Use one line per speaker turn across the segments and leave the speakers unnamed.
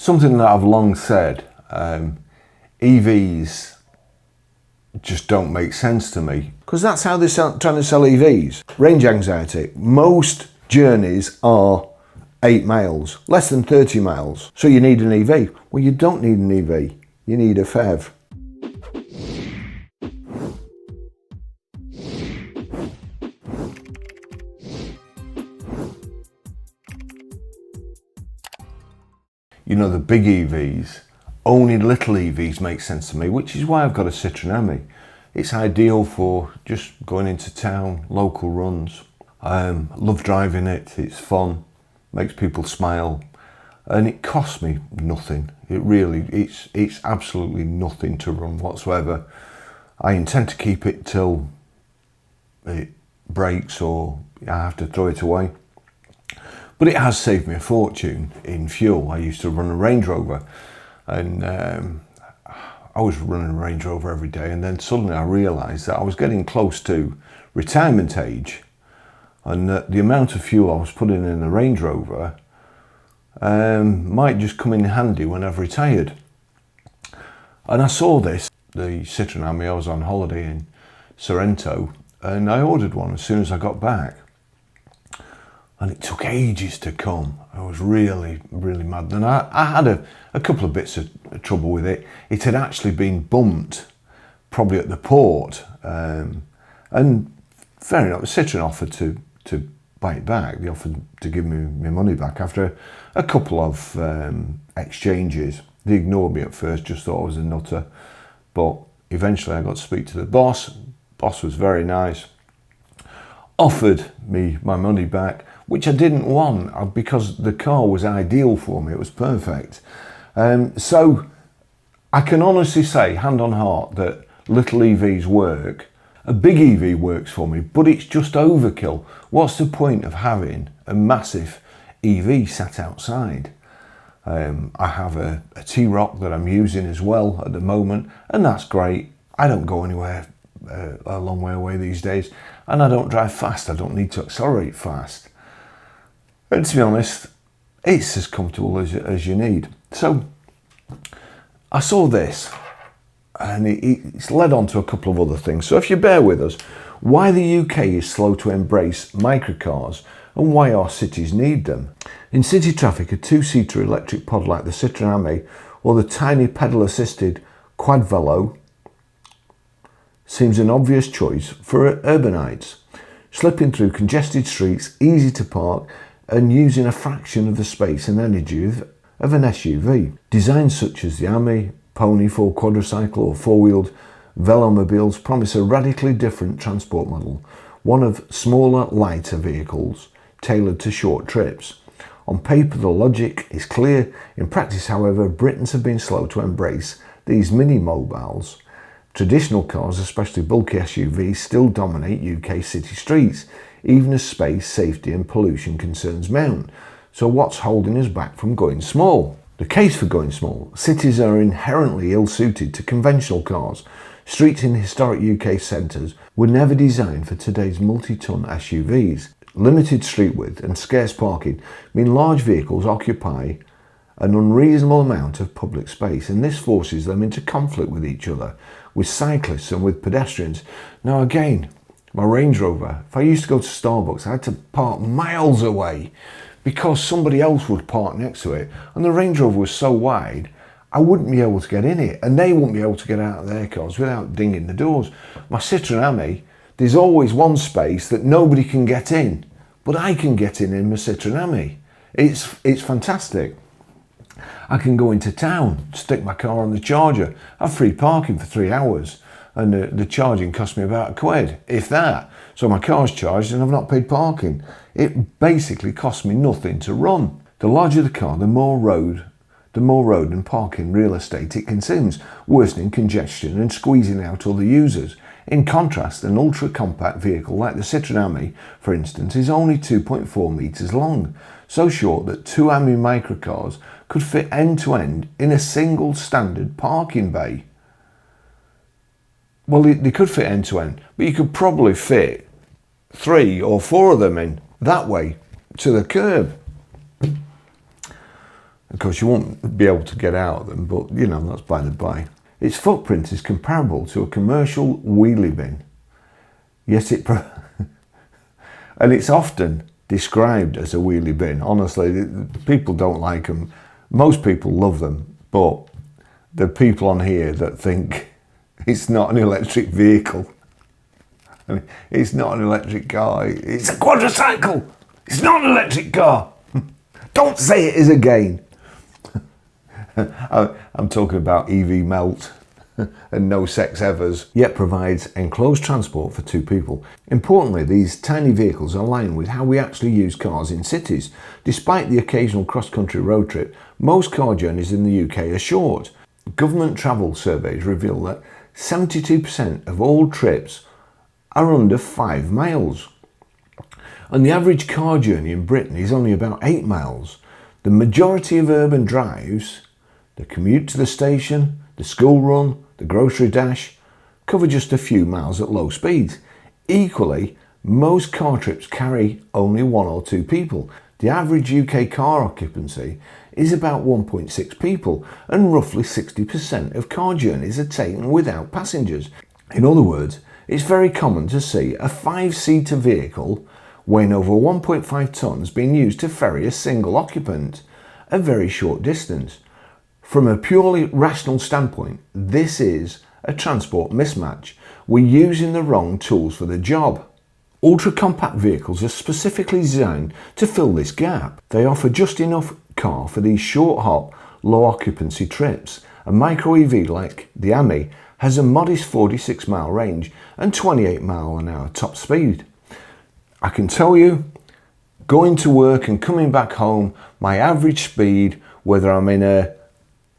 Something that I've long said, EVs just don't make sense to me, because that's how they're trying to sell EVs. Range anxiety. Most journeys are 8 miles, less than 30 miles. So you need an EV. Well, you don't need an EV. You need a PHEV. You know, the big EVs, only little EVs make sense to me, which is why I've got a Citroen Ami. It's ideal for just going into town, local runs. Love driving it, it's fun, makes people smile, and it costs me nothing. It's absolutely nothing to run whatsoever. I intend to keep it till it breaks or I have to throw it away. But it has saved me a fortune in fuel. I used to run a Range Rover, and I was running a Range Rover every day, and then suddenly I realised that I was getting close to retirement age, and the amount of fuel I was putting in the Range Rover might just come in handy when I've retired. And I saw this, the Citroen Ami. I was on holiday in Sorrento, and I ordered one as soon as I got back. And it took ages to come. I was really mad. And I had a couple of bits of trouble with it. It had actually been bumped, probably at the port. And fair enough, Citroen offered to buy it back. They offered to give me my money back after a couple of exchanges. They ignored me at first, just thought I was a nutter. But eventually I got to speak to the boss. Boss was very nice. Offered me my money back, which I didn't want because the car was ideal for me. It was perfect. So I can honestly say, hand on heart, that little EVs work. A big EV works for me, but it's just overkill. What's the point of having a massive EV sat outside? I have a T-Roc that I'm using as well at the moment, and that's great. I don't go anywhere a long way away these days, and I don't drive fast. I don't need to accelerate fast. And to be honest, it's as comfortable as you need. So I saw this, and it's led on to a couple of other things. So if you bear with us, why the UK is slow to embrace microcars and why our cities need them. In city traffic, a two-seater electric pod like the Citroen Ami or the tiny pedal-assisted quad velo seems an obvious choice for urbanites. Slipping through congested streets, easy to park, and using a fraction of the space and energy of an SUV. Designs such as the Ami, Pony 4 quadricycle or four-wheeled velomobiles promise a radically different transport model, one of smaller, lighter vehicles tailored to short trips. On paper, the logic is clear. In practice, however, Britons have been slow to embrace these mini-mobiles. Traditional cars, especially bulky SUVs, still dominate UK city streets, even as space, safety and pollution concerns mount. So what's holding us back from going small? The case for going small: cities are inherently ill-suited to conventional cars. Streets in historic UK centres were never designed for today's multi-ton SUVs. Limited street width and scarce parking mean large vehicles occupy an unreasonable amount of public space, and this forces them into conflict with each other, with cyclists and with pedestrians. Now again, my Range Rover, if I used to go to Starbucks, I had to park miles away because somebody else would park next to it, and the Range Rover was so wide I wouldn't be able to get in it, and they wouldn't be able to get out of their cars without dinging the doors. My Citroen Ami, there's always one space that nobody can get in, but I can get in my Citroen Ami. It's fantastic. I can go into town, stick my car on the charger, have free parking for 3 hours, and the charging cost me about £1, if that. So my car's charged and I've not paid parking. It basically costs me nothing to run. The larger the car, the more road and parking real estate it consumes, worsening congestion and squeezing out other users. In contrast, an ultra-compact vehicle like the Citroen Ami, for instance, is only 2.4 metres long, so short that 2 Ami microcars could fit end-to-end in a single standard parking bay. Well, they could fit end-to-end, but you could probably fit 3 or 4 of them in that way to the curb. Of course, you won't be able to get out of them, but you know, that's by the by. Its footprint is comparable to a commercial wheelie bin. Yes, and it's often described as a wheelie bin. Honestly, people don't like them. Most people love them, but there are people on here that think it's not an electric vehicle. It's not an electric car. It's a quadricycle. It's not an electric car. Don't say it is again. I'm talking about EV melt and no sex evers, yet provides enclosed transport for 2 people. Importantly, these tiny vehicles align with how we actually use cars in cities. Despite the occasional cross-country road trip, most car journeys in the UK are short. Government travel surveys reveal that 72% of all trips are under 5 miles. And the average car journey in Britain is only about 8 miles. The majority of urban drives, the commute to the station, the school run, the grocery dash, cover just a few miles at low speeds. Equally, most car trips carry only 1 or 2 people. The average UK car occupancy is about 1.6 people, and roughly 60% of car journeys are taken without passengers. In other words, it's very common to see a 5-seater vehicle weighing over 1.5 tonnes being used to ferry a single occupant a very short distance. From a purely rational standpoint, this is a transport mismatch. We're using the wrong tools for the job. Ultra-compact vehicles are specifically designed to fill this gap. They offer just enough car for these short hop, low occupancy trips. A micro EV like the Ami has a modest 46 mile range and 28 mile an hour top speed. I can tell you, going to work and coming back home, my average speed, whether I'm in a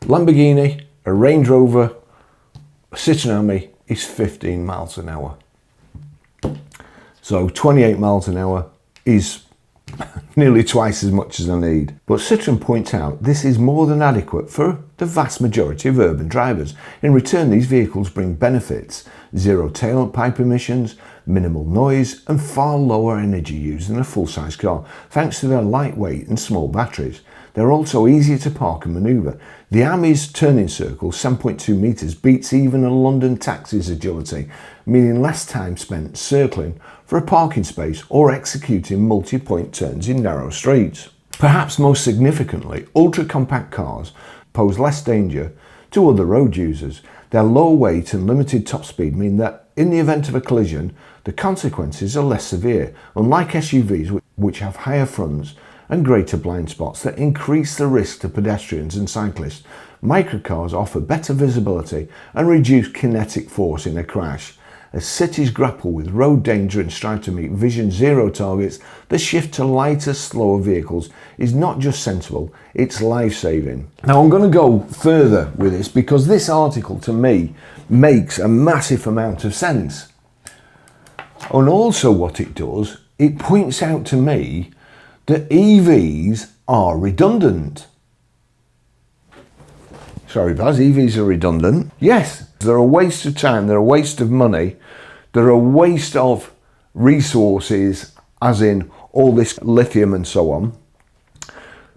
Lamborghini, a Range Rover, a Citroen Ami, is 15 miles an hour. So 28 miles an hour is nearly twice as much as I need. But Citroen points out this is more than adequate for the vast majority of urban drivers. In return, these vehicles bring benefits: zero tailpipe emissions, minimal noise, and far lower energy use than a full-size car, thanks to their lightweight and small batteries. They're also easier to park and manoeuvre. The Ami's turning circle, 7.2 metres, beats even a London taxi's agility, meaning less time spent circling for a parking space or executing multi-point turns in narrow streets. Perhaps most significantly, ultra-compact cars pose less danger to other road users. Their low weight and limited top speed mean that in the event of a collision, the consequences are less severe, unlike SUVs which have higher fronts and greater blind spots that increase the risk to pedestrians and cyclists. Microcars offer better visibility and reduce kinetic force in a crash. As cities grapple with road danger and strive to meet Vision Zero targets, the shift to lighter, slower vehicles is not just sensible, it's life-saving. Now I'm going to go further with this because this article to me makes a massive amount of sense. And also what it does, it points out to me that EVs are redundant. Sorry, Baz, EVs are redundant. Yes, they're a waste of time, they're a waste of money, they're a waste of resources, as in all this lithium and so on,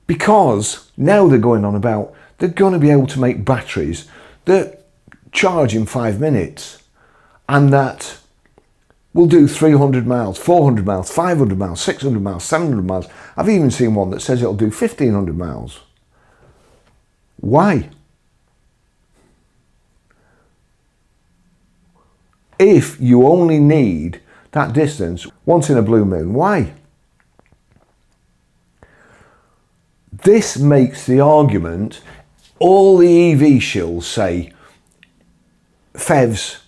because now they're going on about they're going to be able to make batteries that charge in 5 minutes and that will do 300 miles, 400 miles, 500 miles, 600 miles, 700 miles. I've even seen one that says it'll do 1,500 miles. Why? If you only need that distance once in a blue moon, why? This makes the argument, all the EV shills say PHEVs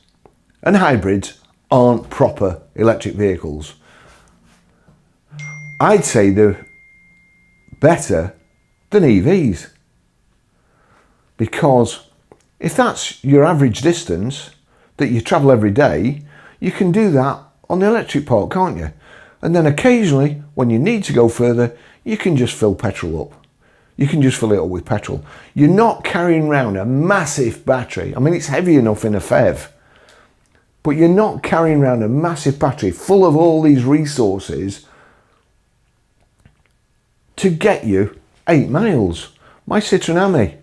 and hybrids aren't proper electric vehicles. I'd say they're better than EVs, because if that's your average distance that you travel every day, you can do that on the electric part, can't you? And then occasionally, when you need to go further, you can just fill petrol up. You can just fill it up with petrol. You're not carrying around a massive battery. I mean, it's heavy enough in a PHEV, but you're not carrying around a massive battery full of all these resources to get you 8 miles. My Citroen Ami,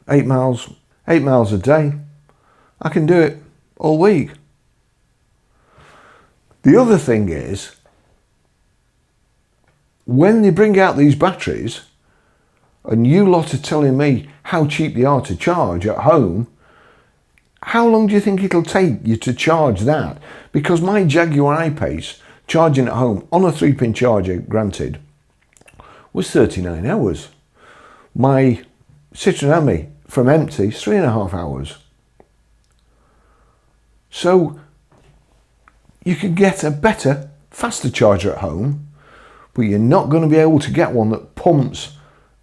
8 miles a day. I can do it all week. The other thing is, when they bring out these batteries, and you lot are telling me how cheap they are to charge at home, how long do you think it'll take you to charge that? Because my Jaguar I-Pace, charging at home, on a 3-pin charger, granted, was 39 hours. My Citroen Ami, from empty, 3.5 hours. So, you can get a better, faster charger at home, but you're not going to be able to get one that pumps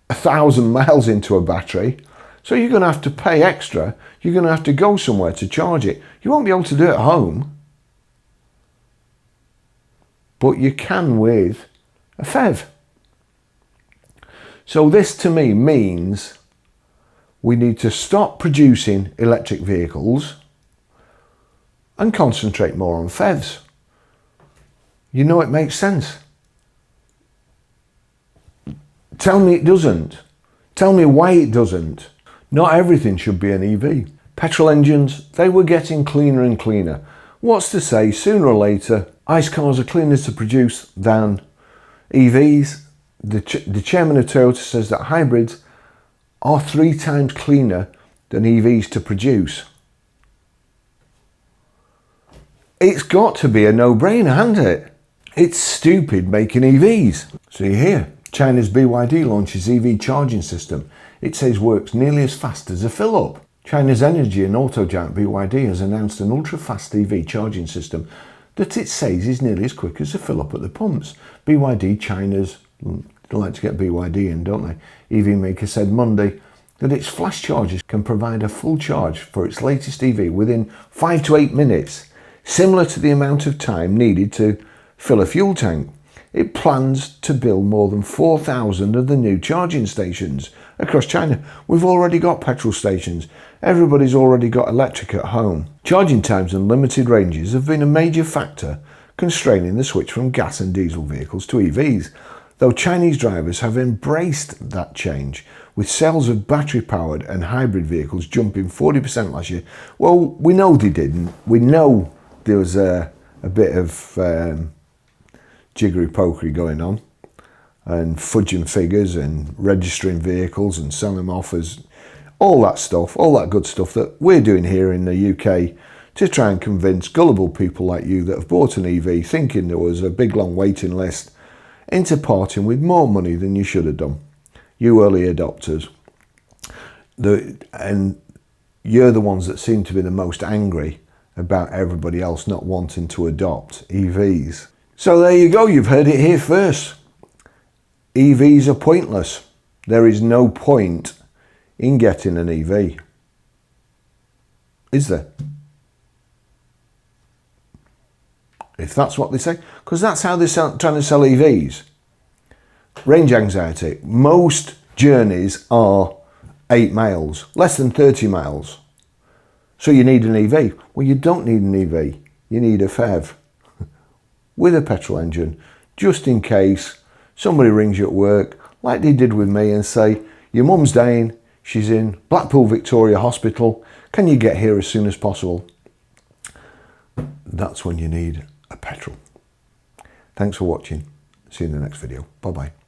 1,000 miles into a battery. So you're going to have to pay extra. You're going to have to go somewhere to charge it. You won't be able to do it at home. But you can with a PHEV. So this to me means we need to stop producing electric vehicles and concentrate more on PHEVs. You know it makes sense. Tell me it doesn't. Tell me why it doesn't. Not everything should be an EV. Petrol engines, they were getting cleaner and cleaner. What's to say, sooner or later, ICE cars are cleaner to produce than EVs. The chairman of Toyota says that hybrids are 3 times cleaner than EVs to produce. It's got to be a no-brainer, hasn't it? It's stupid making EVs. So you hear, China's BYD launches EV charging system. It says works nearly as fast as a fill-up. China's energy and auto giant BYD has announced an ultra-fast EV charging system that it says is nearly as quick as a fill-up at the pumps. BYD, China's, they like to get BYD in, don't they? EV maker said Monday that its flash chargers can provide a full charge for its latest EV within 5 to 8 minutes, similar to the amount of time needed to fill a fuel tank. It plans to build more than 4,000 of the new charging stations across China. We've already got petrol stations. Everybody's already got electric at home. Charging times and limited ranges have been a major factor constraining the switch from gas and diesel vehicles to EVs, though Chinese drivers have embraced that change, with sales of battery-powered and hybrid vehicles jumping 40% last year. Well, we know they didn't. We know there was a bit of jiggery-pokery going on, and fudging figures and registering vehicles and selling them off as all that stuff, all that good stuff that we're doing here in the UK to try and convince gullible people like you that have bought an EV thinking there was a big long waiting list into parting with more money than you should have done. You early adopters. And you're the ones that seem to be the most angry about everybody else not wanting to adopt EVs. So there you go, you've heard it here first. EVs are pointless. There is no point in getting an EV. Is there? If that's what they say. Because that's how they're trying to sell EVs. Range anxiety. Most journeys are 8 miles, less than 30 miles. So you need an EV. Well, you don't need an EV. You need a PHEV with a petrol engine, just in case somebody rings you at work, like they did with me, and say, your mum's dying, she's in Blackpool Victoria Hospital, can you get here as soon as possible? That's when you need a petrol. Thanks for watching. See you in the next video. Bye-bye.